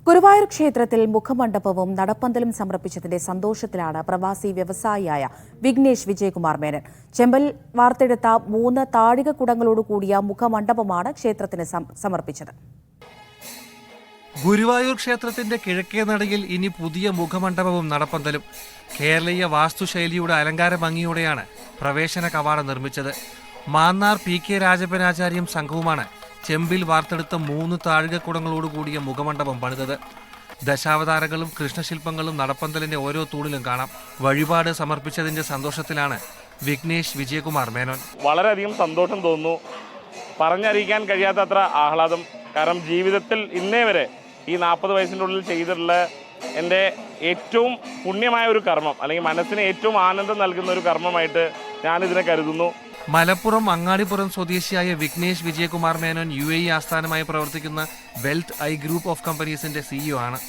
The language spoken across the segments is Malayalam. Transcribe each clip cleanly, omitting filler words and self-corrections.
ഗുരുവായൂർ ക്ഷേത്രത്തിൽ മുഖമണ്ഡപവും നടപ്പന്തലും സമർപ്പിച്ചതിന്റെ സന്തോഷത്തിലാണ് പ്രവാസി വ്യവസായിയായ വിഘ്നേഷ് വിജയകുമാർ മേനൻ. ചെമ്പൽ വാർത്തെടുത്ത 3 താഴികക്കുടങ്ങളോടുകൂടിയ മുഖമണ്ഡപമാണ് ക്ഷേത്രത്തിന് സമർപ്പിച്ചത്. ഗുരുവായൂർ ക്ഷേത്രത്തിന്റെ കിഴക്കേ നടയിൽ ഇനി പുതിയ മുഖമണ്ഡപവും നടപ്പന്തലും. കേരളീയ വാസ്തുശൈലിയുടെ അലങ്കാര ഭംഗിയോടെയാണ് പ്രവേശന കവാടം നിർമ്മിച്ചത്. മാന്നാർ PK രാജപ്പനാചാര്യം സംഘവുമാണ് ചെമ്പിൽ വാർത്തെടുത്ത 3 താഴികക്കുടങ്ങളോടുകൂടിയ മുഖമണ്ഡപം പണിതത്. ദശാവതാരങ്ങളും കൃഷ്ണശില്പങ്ങളും നടപ്പന്തലിന്റെ ഓരോ തൂണിലും കാണാം. വഴിപാട് സമർപ്പിച്ചതിന്റെ സന്തോഷത്തിലാണ് വിഘ്നേഷ് വിജയകുമാർ മേനോൻ. വളരെയധികം സന്തോഷം തോന്നുന്നു. പറഞ്ഞറിയിക്കാൻ കഴിയാത്തത്ര ആഹ്ലാദം. കാരണം ജീവിതത്തിൽ ഇന്നേ വരെ ഈ 40 വയസ്സിൻ്റെ ഉള്ളിൽ ചെയ്തിട്ടുള്ള എൻ്റെ ഏറ്റവും പുണ്യമായ ഒരു കർമ്മം, അല്ലെങ്കിൽ മനസ്സിന് ഏറ്റവും ആനന്ദം നൽകുന്ന ഒരു കർമ്മമായിട്ട് ഞാനിതിനെ കരുതുന്നു. മലപ്പുറം അങ്ങാടിപ്പുറം സ്വദേശിയായ വിഘ്നേഷ് വിജയകുമാർ മേനോൻ UAE ആസ്ഥാനമായി പ്രവർത്തിക്കുന്ന വെൽത്ത് ഐ ഗ്രൂപ്പ് ഓഫ് കമ്പനീസിന്റെ CEO ആണ്.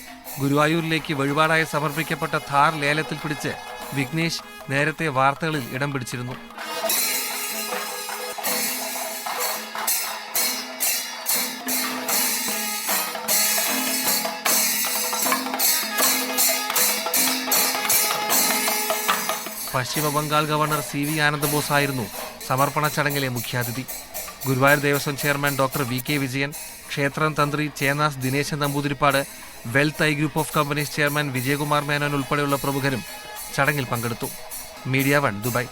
ഗുരുവായൂരിലേക്ക് വഴിപാടായി സമർപ്പിക്കപ്പെട്ട ഥാർ ലേലത്തിൽ പിടിച്ച് വിഘ്നേഷ് നേരത്തെ വാർത്തകളിൽ ഇടം പിടിച്ചിരുന്നു. പശ്ചിമ ബംഗാൾ ഗവർണർ CV ആനന്ദബോസ് ആയിരുന്നു സമർപ്പണ ചടങ്ങിലെ മുഖ്യാതിഥി. Guruvayur Devaswom chairman doctor VK Vijayan, ക്ഷേത്രം തന്ത്രി Chennas Dineshan Namboodiripad, wealth I group of companies chairman Vijayakumar Menon ഉൾപ്പെടെയുള്ള പ്രമുഖരും ചടങ്ങിൽ പങ്കെടുത്തു. Media 1 Dubai.